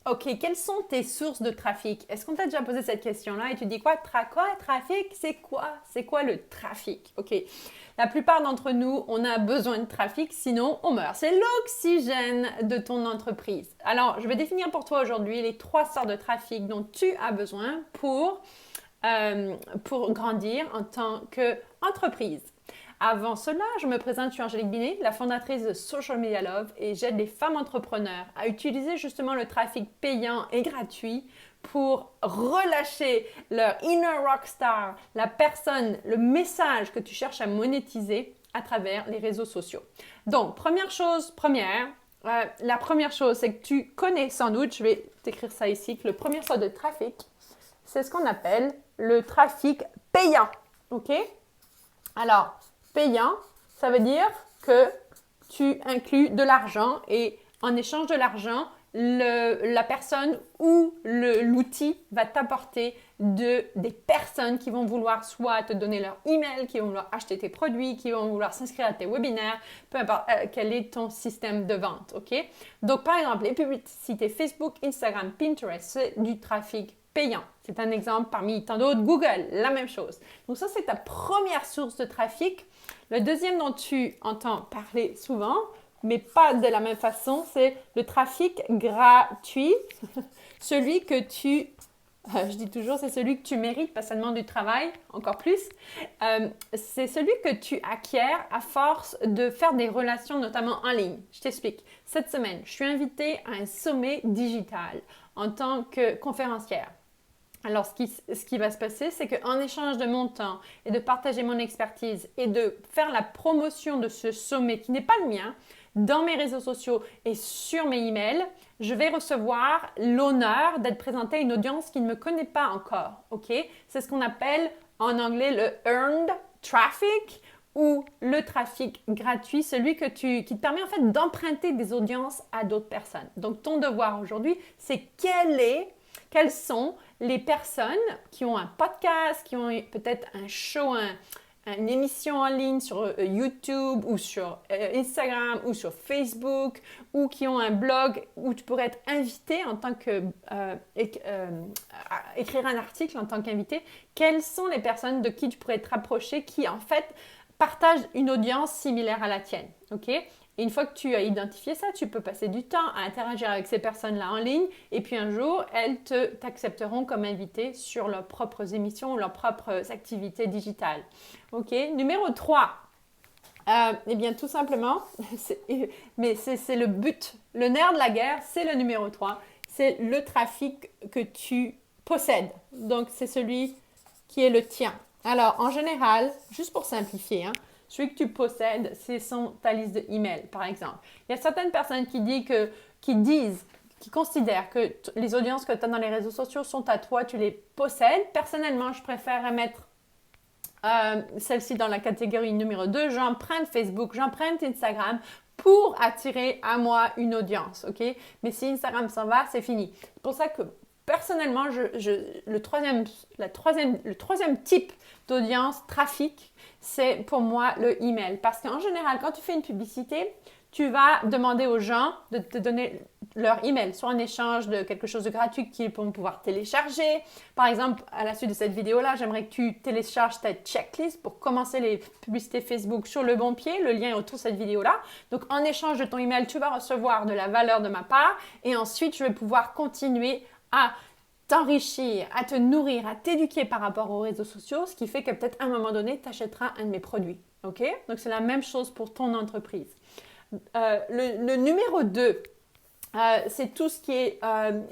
Ok, quelles sont tes sources de trafic? Est-ce qu'on t'a déjà posé cette question-là et tu dis quoi? Trafic? C'est quoi? C'est quoi le trafic? Ok, la plupart d'entre nous, on a besoin de trafic, sinon on meurt. C'est l'oxygène de ton entreprise. Alors, je vais définir pour toi aujourd'hui les trois sortes de trafic dont tu as besoin pour grandir en tant qu'entreprise. Avant cela, je me présente, je suis Angélique Binet, la fondatrice de Social Media Love et j'aide les femmes entrepreneurs à utiliser justement le trafic payant et gratuit pour relâcher leur inner rockstar, la personne, le message que tu cherches à monétiser à travers les réseaux sociaux. Donc, la première chose, c'est que tu connais sans doute, je vais t'écrire ça ici, que le premier sort de trafic, c'est ce qu'on appelle le trafic payant. OK? Alors, payant, ça veut dire que tu inclus de l'argent et en échange de l'argent, la personne ou l'outil va t'apporter des personnes qui vont vouloir soit te donner leur email, qui vont vouloir acheter tes produits, qui vont vouloir s'inscrire à tes webinaires, peu importe quel est ton système de vente. OK? Donc, par exemple, les publicités Facebook, Instagram, Pinterest, c'est du trafic payant. C'est un exemple parmi tant d'autres. Google, la même chose. Donc ça, c'est ta première source de trafic. Le deuxième dont tu entends parler souvent, mais pas de la même façon, c'est le trafic gratuit. Celui que je dis toujours, c'est celui que tu mérites, pas seulement du travail, encore plus. C'est celui que tu acquiers à force de faire des relations, notamment en ligne. Je t'explique. Cette semaine, je suis invitée à un sommet digital en tant que conférencière. Alors, ce qui va se passer, c'est qu'en échange de mon temps et de partager mon expertise et de faire la promotion de ce sommet qui n'est pas le mien, dans mes réseaux sociaux et sur mes emails, je vais recevoir l'honneur d'être présentée à une audience qui ne me connaît pas encore. OK? C'est ce qu'on appelle en anglais le earned traffic ou le trafic gratuit, celui qui te permet en fait d'emprunter des audiences à d'autres personnes. Donc, ton devoir aujourd'hui, c'est quelles sont les personnes qui ont un podcast, qui ont peut-être un show, une émission en ligne sur YouTube ou sur Instagram ou sur Facebook ou qui ont un blog où tu pourrais être invité en tant que écrire un article en tant qu'invité. Quelles sont les personnes de qui tu pourrais te rapprocher qui en fait partagent une audience similaire à la tienne, ok? Et une fois que tu as identifié ça, tu peux passer du temps à interagir avec ces personnes-là en ligne et puis un jour, elles t'accepteront comme invité sur leurs propres émissions ou leurs propres activités digitales. OK? Numéro 3. Eh bien, tout simplement, mais c'est le but. Le nerf de la guerre, c'est le numéro 3. C'est le trafic que tu possèdes. Donc, c'est celui qui est le tien. Alors, en général, juste pour simplifier, celui que tu possèdes, c'est ta liste de emails, par exemple. Il y a certaines personnes qui considèrent que les audiences que tu as dans les réseaux sociaux sont à toi, tu les possèdes. Personnellement, je préfère mettre celle-ci dans la catégorie numéro 2. J'emprunte Facebook, j'emprunte Instagram pour attirer à moi une audience, ok? Mais si Instagram s'en va, c'est fini. C'est pour ça que personnellement, le troisième type d'audience trafic, c'est pour moi le email. Parce qu'en général, quand tu fais une publicité, tu vas demander aux gens de te donner leur email, soit en échange de quelque chose de gratuit qu'ils vont pouvoir télécharger. Par exemple, à la suite de cette vidéo-là, j'aimerais que tu télécharges ta checklist pour commencer les publicités Facebook sur le bon pied. Le lien est autour de cette vidéo-là. Donc, en échange de ton email, tu vas recevoir de la valeur de ma part et ensuite, je vais pouvoir continuer à t'enrichir, à te nourrir, à t'éduquer par rapport aux réseaux sociaux, ce qui fait que peut-être à un moment donné, tu achèteras un de mes produits. OK? Donc, c'est la même chose pour ton entreprise. Le numéro 2, c'est tout ce qui est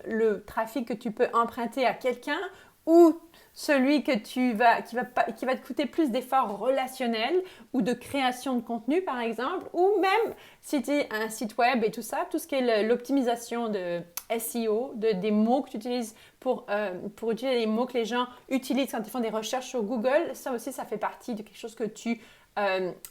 le trafic que tu peux emprunter à quelqu'un ou celui qui va te coûter plus d'efforts relationnels ou de création de contenu, par exemple, ou même si tu as un site web et tout ça, tout ce qui est l'optimisation de SEO, des mots que tu utilises pour utiliser les mots que les gens utilisent quand ils font des recherches sur Google, ça aussi, ça fait partie de quelque chose que tu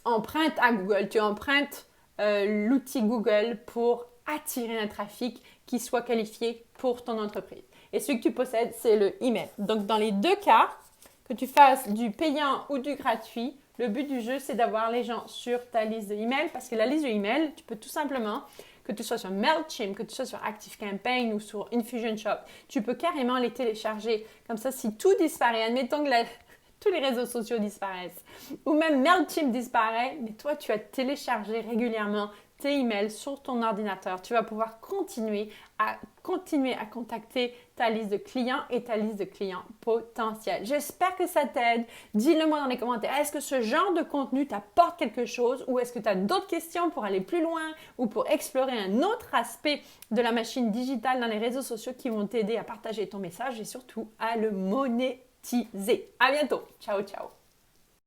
empruntes à Google. Tu empruntes l'outil Google pour attirer un trafic qui soit qualifié pour ton entreprise. Et celui que tu possèdes, c'est le email. Donc, dans les deux cas, que tu fasses du payant ou du gratuit, le but du jeu, c'est d'avoir les gens sur ta liste de email parce que la liste de email, tu peux tout simplement que tu sois sur MailChimp, que tu sois sur ActiveCampaign ou sur Infusionsoft, tu peux carrément les télécharger. Comme ça, si tout disparaît, admettons que tous les réseaux sociaux disparaissent ou même MailChimp disparaît, mais toi, tu as téléchargé régulièrement tes emails sur ton ordinateur. Tu vas pouvoir continuer à contacter ta liste de clients et ta liste de clients potentiels. J'espère que ça t'aide. Dis-le-moi dans les commentaires. Est-ce que ce genre de contenu t'apporte quelque chose ou est-ce que tu as d'autres questions pour aller plus loin ou pour explorer un autre aspect de la machine digitale dans les réseaux sociaux qui vont t'aider à partager ton message et surtout à le monétiser. À bientôt. Ciao, ciao.